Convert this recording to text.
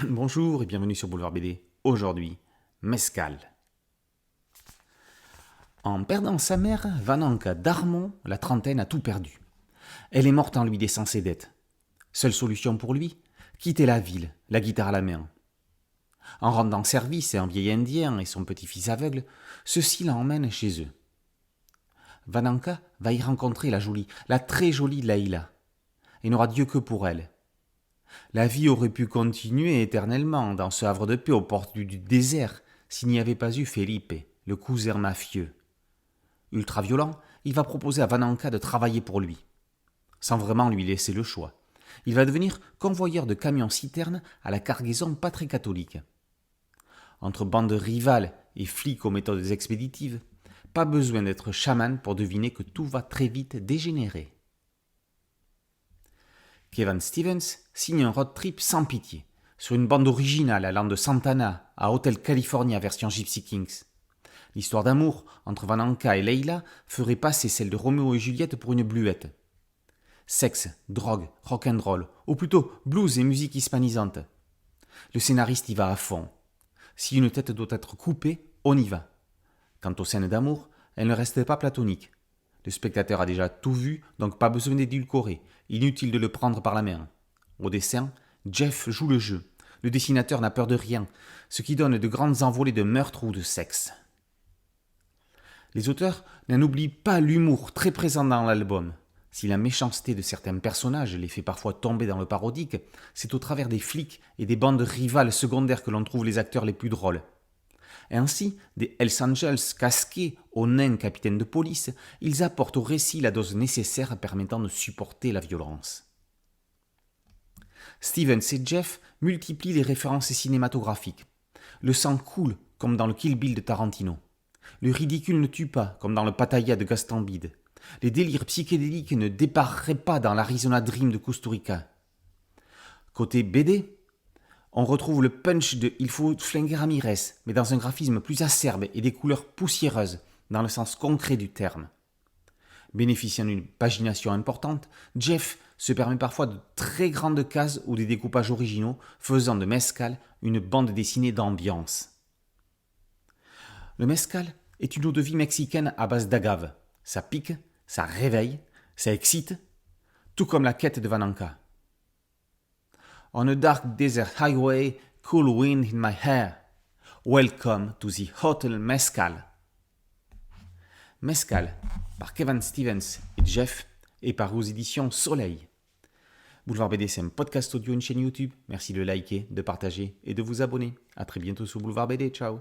Bonjour et bienvenue sur Boulevard BD. Aujourd'hui, Mescal. En perdant sa mère, Vananka Darmon, la trentaine, a tout perdu. Elle est morte en lui laissant ses dettes. Seule solution pour lui, quitter la ville, la guitare à la main. En rendant service à un vieil indien et son petit-fils aveugle, ceux-ci l'emmènent chez eux. Vananka va y rencontrer la très jolie Laïla, et n'aura Dieu que pour elle. La vie aurait pu continuer éternellement dans ce havre de paix aux portes du désert s'il n'y avait pas eu Felipe, le cousin mafieux. Ultra violent, il va proposer à Vananka de travailler pour lui, sans vraiment lui laisser le choix. Il va devenir convoyeur de camions-citernes à la cargaison pas très catholique. Entre bandes rivales et flics aux méthodes expéditives, pas besoin d'être chaman pour deviner que tout va très vite dégénérer. Kevin Stevens signe un road trip sans pitié, sur une bande originale allant de Santana à Hotel California version Gypsy Kings. L'histoire d'amour entre Vananka et Leila ferait passer celle de Roméo et Juliette pour une bluette. Sexe, drogue, rock'n'roll, ou plutôt blues et musique hispanisante. Le scénariste y va à fond. Si une tête doit être coupée, on y va. Quant aux scènes d'amour, elles ne restent pas platoniques. Le spectateur a déjà tout vu, donc pas besoin d'édulcorer. Inutile de le prendre par la main. Au dessin, Jeff joue le jeu. Le dessinateur n'a peur de rien, ce qui donne de grandes envolées de meurtre ou de sexe. Les auteurs n'en oublient pas l'humour très présent dans l'album. Si la méchanceté de certains personnages les fait parfois tomber dans le parodique, c'est au travers des flics et des bandes rivales secondaires que l'on trouve les acteurs les plus drôles. Ainsi, des Hells Angels casqués aux nains capitaines de police, ils apportent au récit la dose nécessaire permettant de supporter la violence. Stevens et Jeff multiplient les références cinématographiques. Le sang coule, comme dans le Kill Bill de Tarantino. Le ridicule ne tue pas, comme dans le Pattaya de Gaston Bide. Les délires psychédéliques ne dépareraient pas dans l'Arizona Dream de Kusturica. Côté BD, on retrouve le punch de Il faut flinguer Ramirez, mais dans un graphisme plus acerbe et des couleurs poussiéreuses, dans le sens concret du terme. Bénéficiant d'une pagination importante, Jeff se permet parfois de très grandes cases ou des découpages originaux, faisant de Mescal une bande dessinée d'ambiance. Le Mescal est une eau de vie mexicaine à base d'agave. Ça pique, ça réveille, ça excite, tout comme la quête de Vananka. On a dark desert highway, cool wind in my hair. Welcome to the Hotel Mescal. Mescal, par Kevin Stevens et Jeff, est paru aux éditions Soleil. Boulevard BD, c'est un podcast audio, une chaîne YouTube. Merci de liker, de partager et de vous abonner. A très bientôt sur Boulevard BD. Ciao.